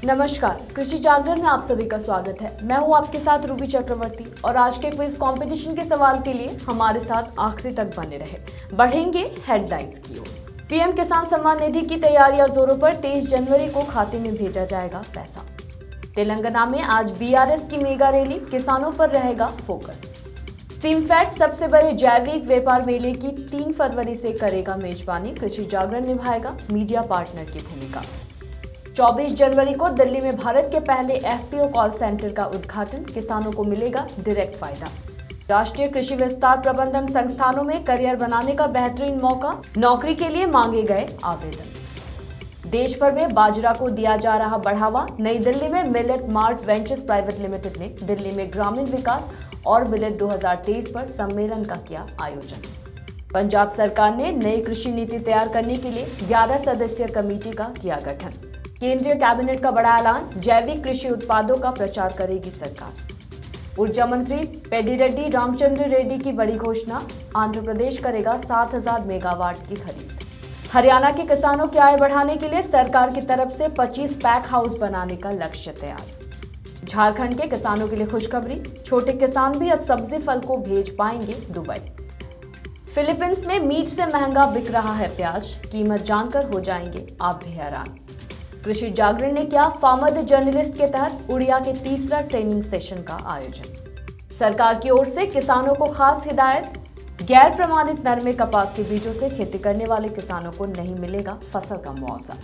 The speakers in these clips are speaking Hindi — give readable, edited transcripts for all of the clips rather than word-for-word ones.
नमस्कार, कृषि जागरण में आप सभी का स्वागत है। मैं हूं आपके साथ रूबी चक्रवर्ती और आज के क्विज कंपटीशन के सवाल के लिए हमारे साथ आखिरी तक बने रहे। बढ़ेंगे हेडलाइंस की ओर। पीएम किसान सम्मान निधि की तैयारियां जोरों पर। 23 जनवरी को खाते में भेजा जाएगा पैसा। तेलंगाना में आज बीआरएस की मेगा रैली, किसानों पर रहेगा फोकस। सिमफेड सबसे बड़े जैविक व्यापार मेले की 3 फरवरी से करेगा मेजबानी। कृषि जागरण निभाएगा मीडिया पार्टनर की भूमिका। 24 जनवरी को दिल्ली में भारत के पहले एफपीओ कॉल सेंटर का उद्घाटन, किसानों को मिलेगा डायरेक्ट फायदा। राष्ट्रीय कृषि विस्तार प्रबंधन संस्थानों में करियर बनाने का बेहतरीन मौका, नौकरी के लिए मांगे गए आवेदन। देश भर में बाजरा को दिया जा रहा बढ़ावा। नई दिल्ली में millet mart ventures private limited ने दिल्ली में ग्रामीण विकास और मिलेट 2023 पर सम्मेलन का किया आयोजन। पंजाब सरकार ने नई कृषि नीति तैयार करने के लिए 11 सदस्यीय कमेटी का किया गठन। केंद्रीय कैबिनेट का बड़ा ऐलान, जैविक कृषि उत्पादों का प्रचार करेगी सरकार। ऊर्जा मंत्री पेडिरेड्डी रामचंद्र रेड्डी की बड़ी घोषणा, आंध्र प्रदेश करेगा 7000 मेगावाट की खरीद। हरियाणा के किसानों की आय बढ़ाने के लिए सरकार की तरफ से 25 पैक हाउस बनाने का लक्ष्य तैयार। झारखंड के किसानों के लिए खुशखबरी, छोटे किसान भी अब सब्जी फल को भेज पाएंगे दुबई। फिलीपींस में मीट से महंगा बिक रहा है प्याज, कीमत जानकर हो जाएंगे आप भी हैरान। कृषि जागरण ने किया फार्मर द जर्नलिस्ट के तहत उड़िया के तीसरा ट्रेनिंग सेशन का आयोजन। सरकार की ओर से किसानों को खास हिदायत, गैर प्रमाणित नरमे कपास के बीजों से खेती करने वाले किसानों को नहीं मिलेगा फसल का मुआवजा।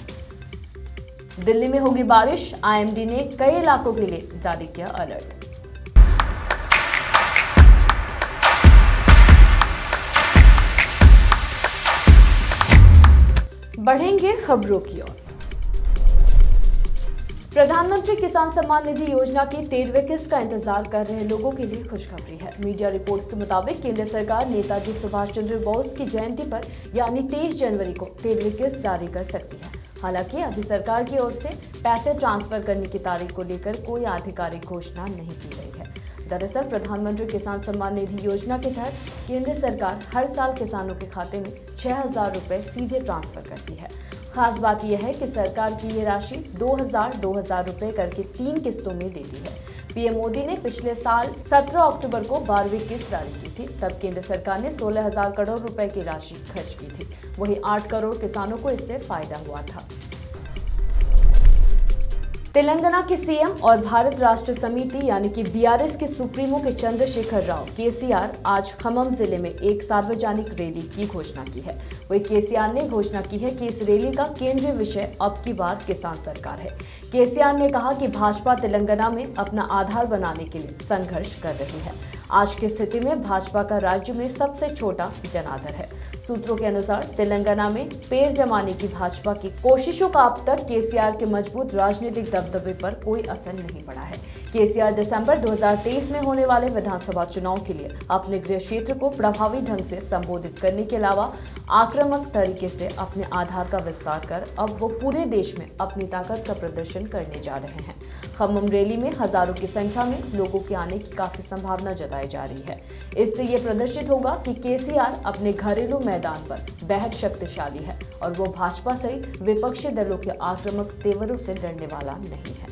दिल्ली में होगी बारिश, आईएमडी ने कई इलाकों के लिए जारी किया अलर्ट। बढ़ेंगे खबरों की ओर। प्रधानमंत्री किसान सम्मान निधि योजना की 13वीं किस्त का इंतजार कर रहे लोगों के लिए खुशखबरी है। मीडिया रिपोर्ट्स के मुताबिक केंद्र सरकार नेताजी सुभाष चंद्र बोस की जयंती पर यानी 23 जनवरी को 13वीं किस्त जारी कर सकती है। हालांकि अभी सरकार की ओर से पैसे ट्रांसफर करने की तारीख को लेकर कोई आधिकारिक घोषणा नहीं की गई है। दरअसल प्रधानमंत्री किसान सम्मान निधि योजना के तहत केंद्र सरकार हर साल किसानों के खाते में 6000 रुपए सीधे ट्रांसफर करती है। खास बात यह है कि सरकार की ये राशि 2000 रुपए करके 3 किस्तों में देती है। पीएम मोदी ने पिछले साल 17 अक्टूबर को 12वीं किस्त जारी की थी। तब केंद्र सरकार ने 16,000 करोड़ रुपए की राशि खर्च की थी। वहीं 8 करोड़ किसानों को इससे फायदा हुआ था। तेलंगाना के सीएम और भारत राष्ट्र समिति यानी कि बीआरएस के सुप्रीमो के चंद्रशेखर राव केसीआर आज खम्मम जिले में एक सार्वजनिक रैली की घोषणा की है। वही केसीआर ने घोषणा की है कि इस रैली का केंद्रीय विषय अब की बार किसान सरकार है। केसीआर ने कहा कि भाजपा तेलंगाना में अपना आधार बनाने के लिए संघर्ष कर रही है। आज की स्थिति में भाजपा का राज्य में सबसे छोटा जनाधार है। सूत्रों के अनुसार तेलंगाना में पैर जमाने की भाजपा की कोशिशों का अब तक केसीआर के मजबूत राजनीतिक दबदबे पर कोई असर नहीं पड़ा है। केसीआर दिसंबर 2023 में होने वाले विधानसभा चुनाव के लिए अपने गृह क्षेत्र को प्रभावी ढंग से संबोधित करने के अलावा आक्रामक तरीके से अपने आधार का विस्तार कर अब वो पूरे देश में अपनी ताकत का प्रदर्शन करने जा रहे हैं। खम्मम रैली में हजारों की संख्या में लोगों के आने की काफी संभावना जताई जा रही है। इससे ये प्रदर्शित होगा कि केसीआर अपने घरेलू मैदान पर बेहद शक्तिशाली है और वो भाजपा सहित विपक्षी दलों के आक्रामक तेवरों से डरने वाला नहीं है।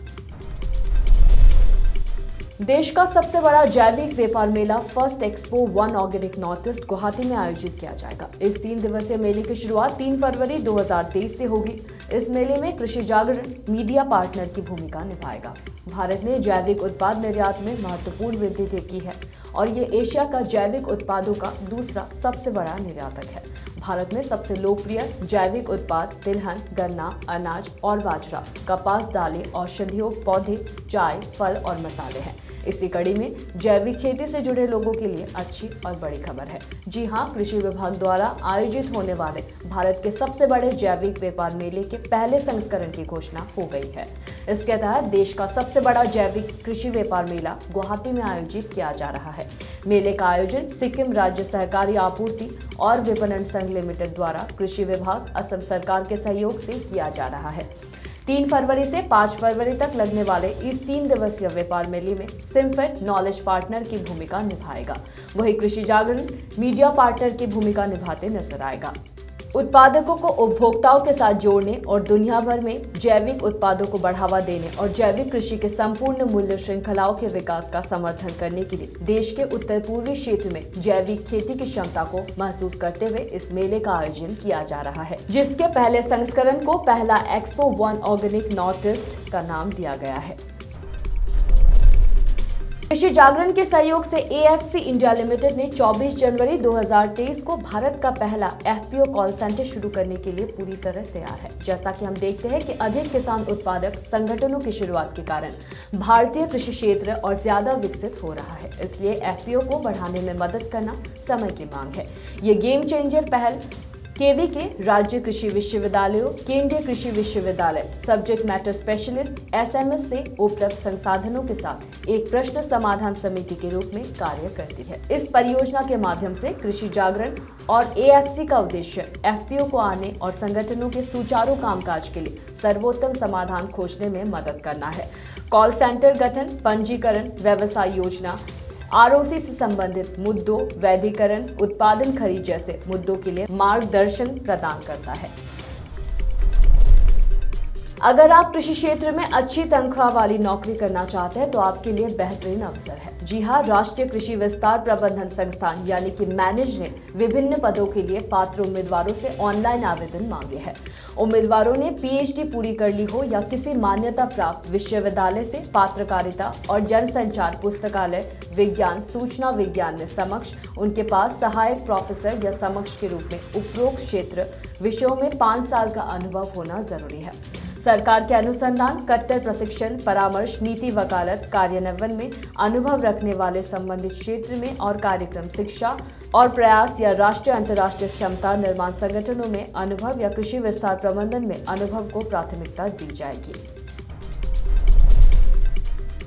देश का सबसे बड़ा जैविक व्यापार मेला first expo 1 organic North East Guwahati में आयोजित किया जाएगा। इस 3 दिवसीय मेले की शुरुआत 3 फरवरी 2023 से होगी। इस मेले में कृषि जागरण मीडिया पार्टनर की भूमिका निभाएगा। भारत ने जैविक उत्पाद निर्यात में महत्वपूर्ण वृद्धि देखी है और ये एशिया का जैविक उत्पादों का दूसरा सबसे बड़ा निर्यातक है। भारत में सबसे लोकप्रिय जैविक उत्पाद तिलहन, गन्ना, अनाज और बाजरा, कपास, दालें, औषधियों, पौधे, चाय, फल और मसाले हैं। इसी कड़ी में जैविक खेती से जुड़े लोगों के लिए अच्छी और बड़ी खबर है। जी हां, कृषि विभाग द्वारा आयोजित होने वाले भारत के सबसे बड़े जैविक व्यापार मेले के पहले संस्करण की घोषणा हो गई है। इसके तहत देश का सबसे बड़ा जैविक कृषि व्यापार मेला गुवाहाटी में आयोजित किया जा रहा है। मेले का आयोजन सिक्किम राज्य सहकारी आपूर्ति और विपणन संघ लिमिटेड द्वारा कृषि विभाग, असम सरकार के सहयोग से किया जा रहा है। 3 फरवरी से 5 फरवरी तक लगने वाले इस 3 दिवसीय व्यापार मेले में सिमफेड नॉलेज पार्टनर की भूमिका निभाएगा। वहीं कृषि जागरण मीडिया पार्टनर की भूमिका निभाते नजर आएगा। उत्पादकों को उपभोक्ताओं के साथ जोड़ने और दुनिया भर में जैविक उत्पादों को बढ़ावा देने और जैविक कृषि के संपूर्ण मूल्य श्रृंखलाओं के विकास का समर्थन करने के लिए देश के उत्तर पूर्वी क्षेत्र में जैविक खेती की क्षमता को महसूस करते हुए इस मेले का आयोजन किया जा रहा है, जिसके पहले संस्करण को पहला एक्सपो 1 ऑर्गेनिक नॉर्थ ईस्ट का नाम दिया गया है। कृषि जागरण के सहयोग से एएफसी इंडिया लिमिटेड ने 24 जनवरी 2023 को भारत का पहला एफपीओ कॉल सेंटर शुरू करने के लिए पूरी तरह तैयार है। जैसा कि हम देखते हैं कि अधिक किसान उत्पादक संगठनों की शुरुआत के कारण भारतीय कृषि क्षेत्र और ज्यादा विकसित हो रहा है, इसलिए एफपीओ को बढ़ाने में मदद करना समय की मांग है। ये गेम चेंजर पहल केवी के राज्य कृषि विश्वविद्यालयों, केंद्रीय कृषि विश्वविद्यालय, सब्जेक्ट मैटर स्पेशलिस्ट एसएमएस से उपलब्ध संसाधनों के साथ एक प्रश्न समाधान समिति के रूप में कार्य करती है। इस परियोजना के माध्यम से कृषि जागरण और एएफसी का उद्देश्य एफपीओ को आने और संगठनों के सुचारू कामकाज के लिए सर्वोत्तम समाधान खोजने में मदद करना है। कॉल सेंटर गठन, पंजीकरण, व्यवसाय योजना, आरओसी से संबंधित मुद्दों, वैधीकरण, उत्पादन खरीद जैसे मुद्दों के लिए मार्गदर्शन प्रदान करता है। अगर आप कृषि क्षेत्र में अच्छी तनख्वाह वाली नौकरी करना चाहते हैं तो आपके लिए बेहतरीन अवसर है। जी हां, राष्ट्रीय कृषि विस्तार प्रबंधन संस्थान यानी कि मैनेज ने विभिन्न पदों के लिए पात्र उम्मीदवारों से ऑनलाइन आवेदन मांगे हैं। उम्मीदवारों ने पीएचडी पूरी कर ली हो या किसी मान्यता प्राप्त विश्वविद्यालय से पत्रकारिता और जनसंचार, पुस्तकालय विज्ञान, सूचना विज्ञान में समक्ष उनके पास सहायक प्रोफेसर या समक्ष के रूप में उपरोक्त क्षेत्र विषयों में 5 साल का अनुभव होना जरूरी है। सरकार के अनुसंधान, कट्टर प्रशिक्षण, परामर्श, नीति वकालत, कार्यान्वयन में अनुभव रखने वाले संबंधित क्षेत्र में और कार्यक्रम, शिक्षा और प्रयास या राष्ट्रीय अंतर्राष्ट्रीय क्षमता निर्माण संगठनों में अनुभव या कृषि विस्तार प्रबंधन में अनुभव को प्राथमिकता दी जाएगी।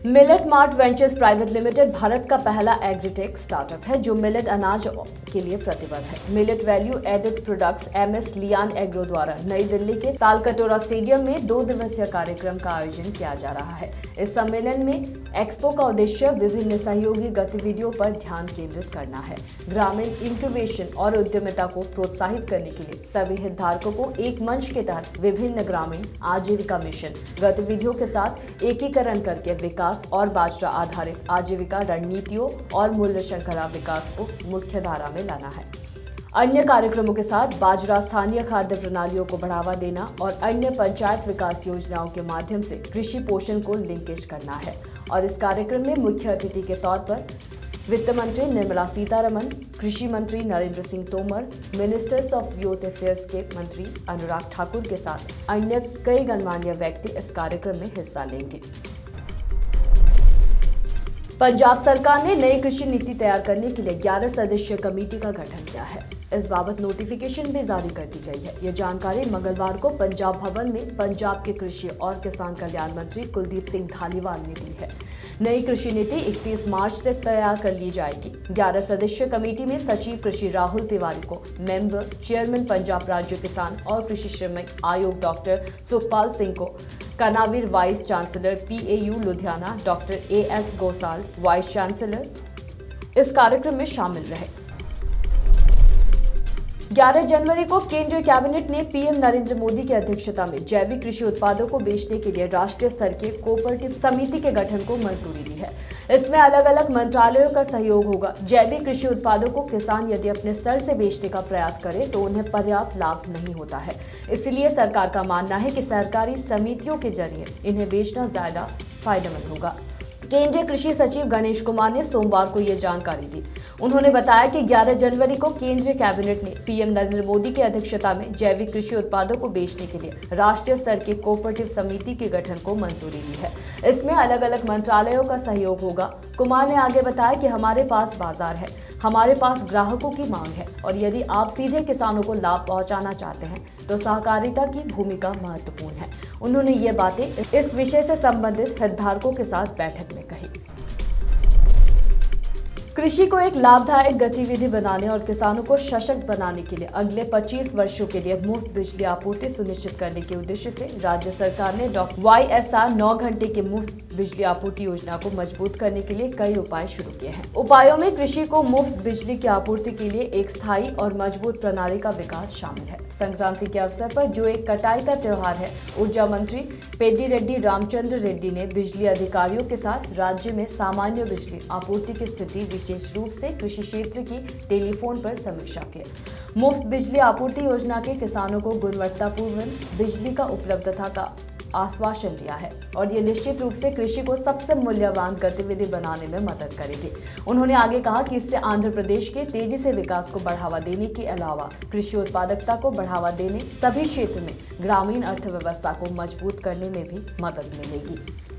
Millet mart ventures private limited Bharat का पहला एग्रीटेक स्टार्टअप है जो मिलेट अनाज के लिए प्रतिबद्ध है। Millet value added products MS लियान एग्रो द्वारा नई दिल्ली के तालकटोरा स्टेडियम में 2 दिवसीय कार्यक्रम का आयोजन किया जा रहा है। इस सम्मेलन में एक्सपो का उद्देश्य विभिन्न सहयोगी गतिविधियों पर ध्यान केंद्रित करना है। ग्रामीण इंक्यूबेशन और उद्यमिता को प्रोत्साहित करने के लिए सभी हितधारकों को एक मंच के तहत विभिन्न ग्रामीण आजीविका मिशन गतिविधियों के साथ एकीकरण करके विकास और बाजरा आधारित आजीविका रणनीतियों और मूल्य श्रृंखला विकास को मुख्य धारा में लाना है। अन्य कार्यक्रमों के साथ बाजरा स्थानीय खाद्य प्रणालियों को बढ़ावा देना और अन्य पंचायत विकास योजनाओं के माध्यम से कृषि पोषण को लिंकेज करना है। और इस कार्यक्रम में मुख्य अतिथि के तौर पर वित्त मंत्री निर्मला सीतारमण, कृषि मंत्री Narendra Singh Tomar, ministers of youth affairs के मंत्री अनुराग ठाकुर के साथ अन्य कई गणमान्य व्यक्ति इस कार्यक्रम में हिस्सा लेंगे। पंजाब सरकार ने नई कृषि नीति तैयार करने के लिए 11 सदस्यीय कमेटी का गठन किया है। इस बाबत नोटिफिकेशन भी जारी कर दी गई है। यह जानकारी मंगलवार को पंजाब भवन में पंजाब के कृषि और किसान कल्याण मंत्री कुलदीप सिंह धालीवाल ने दी है। नई कृषि नीति 31 मार्च तक तैयार कर ली जाएगी। 11 सदस्यीय कमेटी में सचिव कृषि राहुल तिवारी को मेंबर, चेयरमैन पंजाब राज्य किसान और कृषि श्रमिक आयोग डॉक्टर सुखपाल सिंह को, कनावीर vice chancellor PAU Ludhiana doctor AS Gosal vice chancellor इस कार्यक्रम में शामिल रहे। 11 जनवरी को केंद्रीय कैबिनेट ने पीएम नरेंद्र मोदी की अध्यक्षता में जैविक कृषि उत्पादों को बेचने के लिए राष्ट्रीय स्तर के कोऑपरेटिव समिति के गठन को मंजूरी दी है। इसमें अलग अलग मंत्रालयों का सहयोग होगा। जैविक कृषि उत्पादों को किसान यदि अपने स्तर से बेचने का प्रयास करे तो उन्हें पर्याप्त लाभ नहीं होता है। इसलिए सरकार का मानना है कि सहकारी समितियों के जरिए इन्हें बेचना ज्यादा फायदेमंद होगा। केंद्रीय कृषि सचिव गणेश कुमार ने सोमवार को यह जानकारी दी। उन्होंने बताया कि 11 जनवरी को केंद्रीय कैबिनेट ने पीएम नरेंद्र मोदी की अध्यक्षता में जैविक कृषि उत्पादों को बेचने के लिए राष्ट्रीय स्तर के कोऑपरेटिव समिति के गठन को मंजूरी दी है। इसमें अलग अलग मंत्रालयों का सहयोग होगा। कुमार ने आगे बताया कि हमारे पास बाजार है, हमारे पास ग्राहकों की मांग है और यदि आप सीधे किसानों को लाभ पहुंचाना चाहते हैं तो सहकारिता की भूमिका महत्वपूर्ण है। उन्होंने ये बातें इस विषय से संबंधित हितधारकों के साथ बैठक में कही। कृषि को एक लाभदायक गतिविधि बनाने और किसानों को सशक्त बनाने के लिए अगले 25 वर्षों के लिए मुफ्त बिजली आपूर्ति सुनिश्चित करने के उद्देश्य से राज्य सरकार ने YSR 9 घंटे के मुफ्त बिजली आपूर्ति योजना को मजबूत करने के लिए कई उपाय शुरू किए हैं। उपायों में कृषि को मुफ्त बिजली की आपूर्ति के लिए एक स्थायी और मजबूत प्रणाली का विकास शामिल है। संक्रांति के अवसर पर जो एक कटाई का त्योहार है, ऊर्जा मंत्री पेड्डी रेड्डी रामचंद्र रेड्डी ने बिजली अधिकारियों के साथ राज्य में सामान्य बिजली आपूर्ति की स्थिति विशेष रूप से कृषि क्षेत्र की टेलीफोन पर समीक्षा की। मुफ्त बिजली आपूर्ति योजना के किसानों को गुणवत्तापूर्ण बिजली का उपलब्धता का आश्वासन दिया है और ये निश्चित रूप से कृषि को सबसे मूल्यवान गतिविधि बनाने में मदद करेगी। उन्होंने आगे कहा कि इससे आंध्र प्रदेश के तेजी से विकास को बढ़ावा देने के अलावा कृषि उत्पादकता को बढ़ावा देने, सभी क्षेत्र में ग्रामीण अर्थव्यवस्था को मजबूत करने में भी मदद मिलेगी।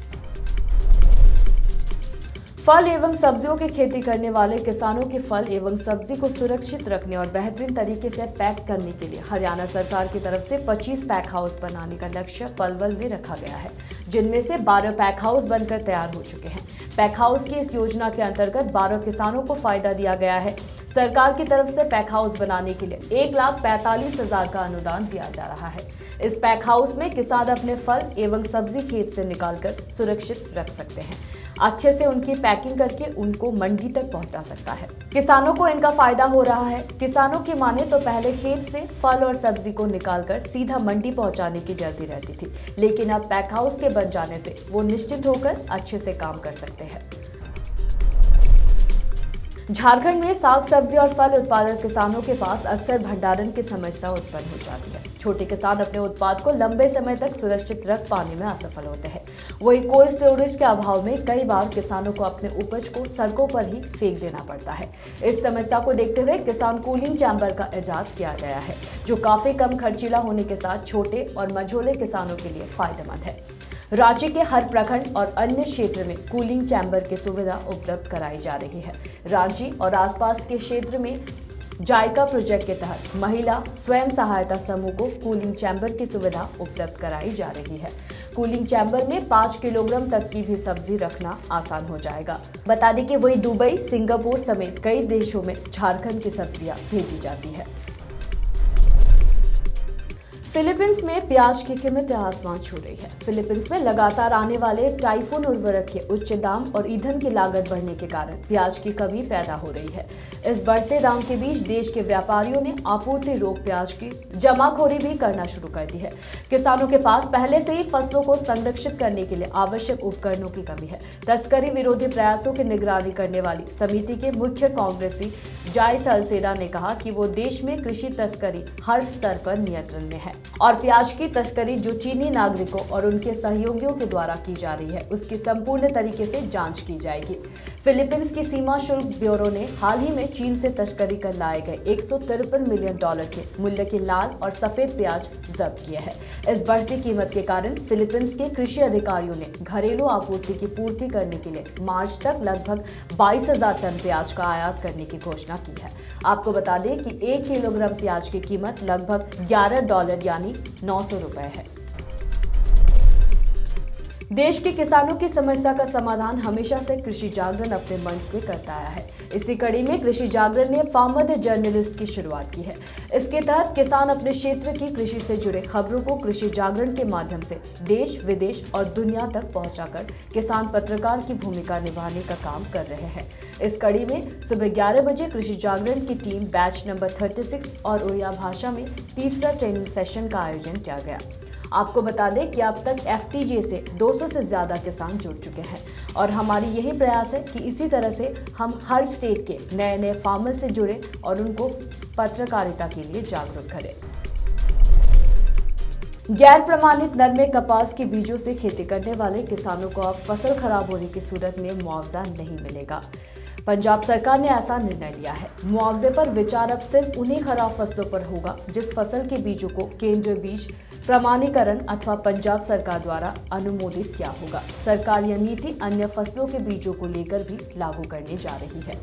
फल एवं सब्जियों की खेती करने वाले किसानों के फल एवं सब्जी को सुरक्षित रखने और बेहतरीन तरीके से पैक करने के लिए हरियाणा सरकार की तरफ से 25 पैक हाउस बनाने का लक्ष्य पलवल में रखा गया है, जिनमें से 12 पैक हाउस बनकर तैयार हो चुके हैं। पैक हाउस की इस योजना के अंतर्गत 12 किसानों को फायदा दिया गया है। सरकार की तरफ से पैक हाउस बनाने के लिए 1,45,000 का अनुदान दिया जा रहा है। इस पैक हाउस में किसान अपने फल एवं सब्जी खेत से निकालकर सुरक्षित रख सकते हैं, अच्छे से उनकी पैकिंग करके उनको मंडी तक पहुंचा सकता है। किसानों को इनका फायदा हो रहा है। किसानों की माने तो पहले खेत से फल और सब्जी को निकालकर सीधा मंडी पहुंचाने की जल्दी रहती थी, लेकिन अब पैक हाउस के बन जाने से वो निश्चिंत होकर अच्छे से काम कर सकते हैं। झारखंड में साग सब्जी और फल उत्पादक किसानों के पास अक्सर भंडारण की समस्या उत्पन्न हो जाती है। छोटे किसान अपने उत्पाद को लंबे समय तक सुरक्षित रख पाने में असफल होते हैं। वही कोल्ड स्टोरेज के अभाव में कई बार किसानों को अपने उपज को सड़कों पर ही फेंक देना पड़ता है। इस समस्या को देखते हुए किसान कूलिंग चैम्बर का इजाद किया गया है, जो काफी कम खर्चीला होने के साथ छोटे और मझोले किसानों के लिए फायदेमंद है। राज्य के हर प्रखंड और अन्य क्षेत्र में कूलिंग चैम्बर की सुविधा उपलब्ध कराई जा रही है। रांची और आसपास के क्षेत्र में जायका प्रोजेक्ट के तहत महिला स्वयं सहायता समूह को कूलिंग चैम्बर की सुविधा उपलब्ध कराई जा रही है। कूलिंग चैम्बर में 5 किलोग्राम तक की भी सब्जी रखना आसान हो जाएगा। बता दें कि वही दुबई, सिंगापुर समेत कई देशों में झारखंड की सब्जियां भेजी जाती है। फिलीपींस में प्याज की कीमतें आसमान छू रही है। फिलीपींस में लगातार आने वाले टाइफून उर्वरक के उच्च दाम और ईंधन की लागत बढ़ने के कारण प्याज की कमी पैदा हो रही है। इस बढ़ते दाम के बीच देश के व्यापारियों ने आपूर्ति रोक प्याज की जमाखोरी भी करना शुरू कर दी है। किसानों के पास पहले से ही फसलों को संरक्षित करने के लिए आवश्यक उपकरणों की कमी है। तस्करी विरोधी प्रयासों की निगरानी करने वाली समिति के मुख्य कांग्रेसी जाय सलसेना ने कहा कि वो देश में कृषि तस्करी हर स्तर पर नियंत्रण में है और प्याज की तस्करी जो चीनी नागरिकों और उनके सहयोगियों के द्वारा की जा रही है, उसकी संपूर्ण तरीके से जांच की जाएगी। फिलीपींस की सीमा शुल्क ब्यूरो ने हाल ही में चीन से तस्करी कर लाए गए $153 मिलियन के मूल्य के लाल और सफेद प्याज जब्त किए हैं। इस बढ़ती कीमत के कारण फिलीपींस के कृषि अधिकारियों ने घरेलू आपूर्ति की पूर्ति करने के लिए मार्च तक लगभग 22,000 टन प्याज का आयात करने की घोषणा की है। आपको बता दें कि 1 किलोग्राम प्याज की कीमत लगभग $11 यानी 900 रुपए है। देश के किसानों की समस्या का समाधान हमेशा से कृषि जागरण अपने मंच से करता आया है। इसी कड़ी में कृषि जागरण ने फार्मर द जर्नलिस्ट की शुरुआत की है। इसके तहत किसान अपने क्षेत्र की कृषि से जुड़े खबरों को कृषि जागरण के माध्यम से देश, विदेश और दुनिया तक पहुंचाकर किसान पत्रकार की भूमिका निभाने का काम कर रहे हैं। इस कड़ी में सुबह 11 बजे कृषि जागरण की टीम बैच नंबर 36 और उड़िया भाषा में तीसरा ट्रेनिंग सेशन का आयोजन किया गया। आपको बता दें कि अब तक FTJ से 200 से ज्यादा किसान जुड़ चुके हैं और हमारी यही प्रयास है कि इसी तरह से हम हर स्टेट के नए नए फार्मर से जुड़े और उनको पत्रकारिता के लिए जागरूक करें। गैर प्रमाणित नरमे कपास के बीजों से खेती करने वाले किसानों को अब फसल खराब होने की सूरत में मुआवजा नहीं मिलेगा। पंजाब सरकार ने ऐसा निर्णय लिया है। मुआवजे पर विचार अब सिर्फ उन्हीं खराब फसलों पर होगा जिस फसल के बीजों को केंद्रीय बीज प्रमाणीकरण अथवा पंजाब सरकार द्वारा अनुमोदित किया होगा। सरकार यह नीति अन्य फसलों के बीजों को लेकर भी लागू करने जा रही है।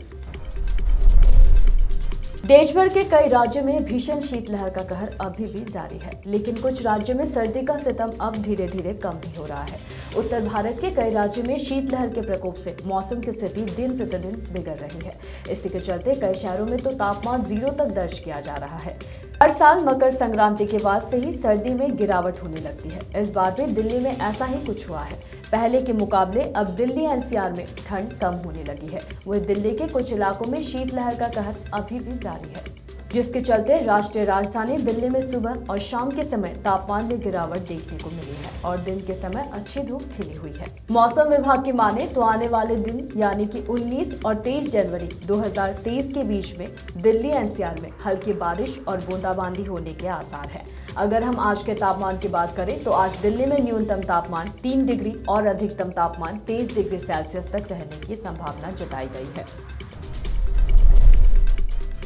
देश भर के कई राज्यों में भीषण शीतलहर का कहर अभी भी जारी है, लेकिन कुछ राज्यों में सर्दी का सितम अब धीरे धीरे कम भी हो रहा है। उत्तर भारत के कई राज्यों में शीतलहर के प्रकोप से मौसम की स्थिति दिन प्रतिदिन बिगड़ रही है। इसी के चलते कई शहरों में तो तापमान 0 तक दर्ज किया जा रहा है। हर साल मकर संक्रांति के बाद से ही सर्दी में गिरावट होने लगती है। इस बार भी दिल्ली में ऐसा ही कुछ हुआ है। पहले के मुकाबले अब दिल्ली एनसीआर में ठंड कम होने लगी है। वहीं दिल्ली के कुछ इलाकों में शीतलहर का कहर अभी भी जारी है, जिसके चलते राष्ट्रीय राजधानी दिल्ली में सुबह और शाम के समय तापमान में गिरावट देखने को मिली है और दिन के समय अच्छी धूप खिली हुई है। मौसम विभाग की माने तो आने वाले दिन यानी कि 19 और 23 जनवरी 2023 के बीच में दिल्ली एनसीआर में हल्की बारिश और बूंदाबांदी होने के आसार है। अगर हम आज के तापमान की बात करें तो आज दिल्ली में न्यूनतम तापमान 3 डिग्री और अधिकतम तापमान 23 डिग्री सेल्सियस तक रहने की संभावना जताई गई है।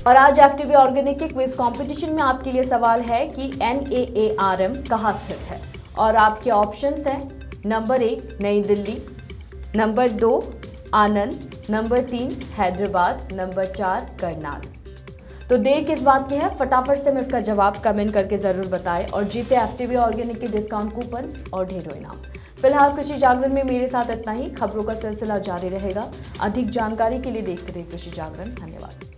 और आज एफटीवी ऑर्गेनिक के क्विज कंपटीशन में आपके लिए सवाल है कि NAARM कहाँ स्थित है, और आपके ऑप्शंस हैं नंबर 1 नई दिल्ली, नंबर 2 आनंद, नंबर 3 हैदराबाद, नंबर 4 करनाल। तो देर किस बात की है, फटाफट से मैं इसका जवाब कमेंट करके जरूर बताएं और जीते एफटीवी ऑर्गेनिक के डिस्काउंट कूपन्स और ढेरों इनाम। फिलहाल कृषि जागरण में मेरे साथ इतना ही। खबरों का सिलसिला जारी रहेगा। अधिक जानकारी के लिए देखते रहिए कृषि जागरण। धन्यवाद।